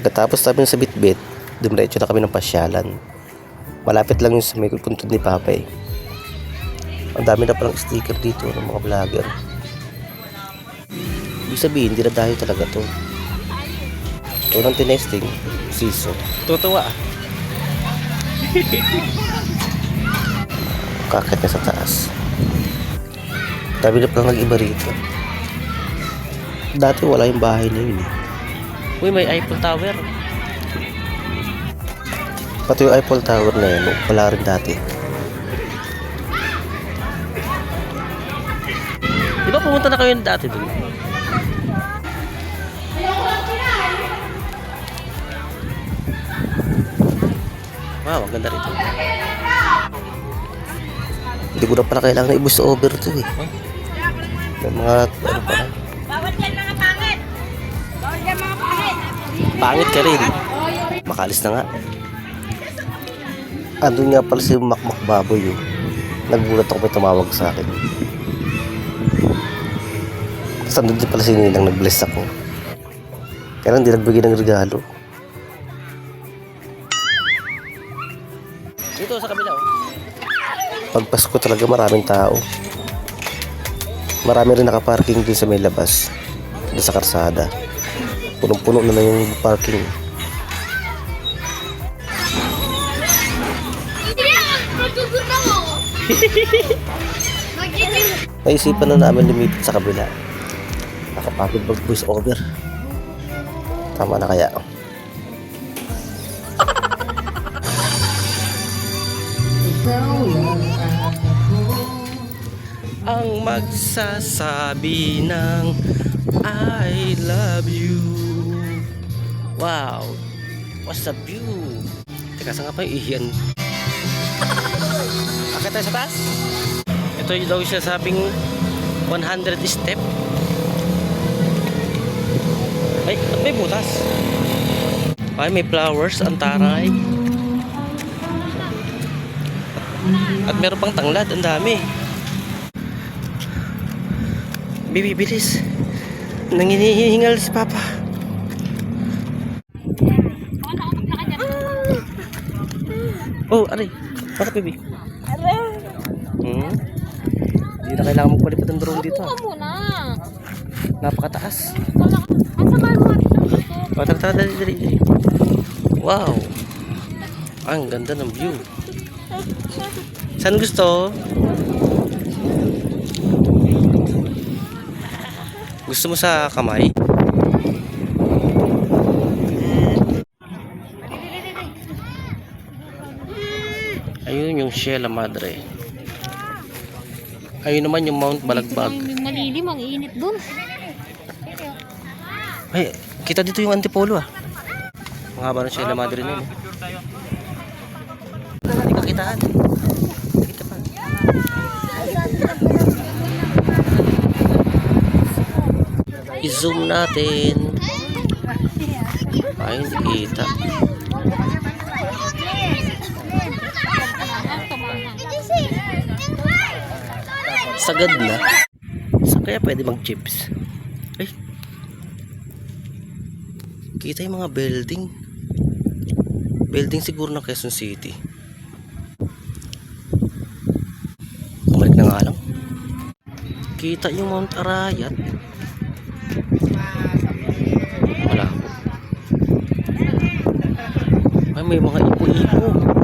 Pagkatapos namin sa Bitbit, dumiretso na kami ng pasyalan. Malapit lang yung sa may puntod ni Papa eh. Ang dami na palang sticker dito ng mga vlogger. Ibig sabihin, hindi na dahil talaga to. Ito ng tinesting season. Tutuwa ah. Kakit na sa taas. Dami na palang nag-iba rito. Dati wala yung bahay na yun eh. Uy, may Eiffel Tower. Pati yung Eiffel Tower na yan, wala rin dati. Di ba pumunta na kayo dati dun? Wow, ang ganda rito. Hindi ko na pala kailangan i-boost over to eh. May mga ano pala. Bawal yan mga pangit. Bawal yan mga pangit. Pangit ka rin. Makalis na nga. Andun nga pala si Makmak Baboy yun. Nagbulat ako may tumawag sa akin. Tapos andun din pala si Ninang nag-bless ako. Kaya hindi nagbigay ng regalo. Dito sa kabila oh. Pag Pasko talaga maraming tao. Marami rin nakaparking din sa may labas. Doon sa karsada. Punong-puno na lang yung parking. Naisipan na namin lumipit sa kabila. Nakapagod mag voice over. Tama na kaya. Ang magsasabi ng I love you. Wow, what's the view? Teka, saan nga pa yung ihiyan? Akit tayo sa taas. Ito yung daw siya sabing 100 step. Ay, at may butas. Ay, may flowers, ang taray. At meron pang tanglad, ang dami. Baby, bilis. Nanginihingal si Papa. Oh, aray. Bakit, baby? Hindi na kailangan magpalipad ng drone dito. Ano muna? Napakataas. Ang sama mo dito. Oh, tara, dali. Wow. Ang ganda ng view. Saan gusto? Gusto mo sa kamay? Ayun yung Sierra Madre. Ayun naman yung Mount Balagbag. Yung malilim, ang init dun. Ay, kita dito yung Antipolo ah. Ang haba ng Sierra Madre nun. Hindi ka kitaan. Kita pa. I-zoom natin. Ay, hindi kita. Sagad na. Saan kaya pwede mag-chips? Ay. Kita yung mga building. Building siguro ng Quezon City. Kumalik na nga lang. Kita yung Mount Arayat. Wala ko. Ay, may mga ipo-ipo.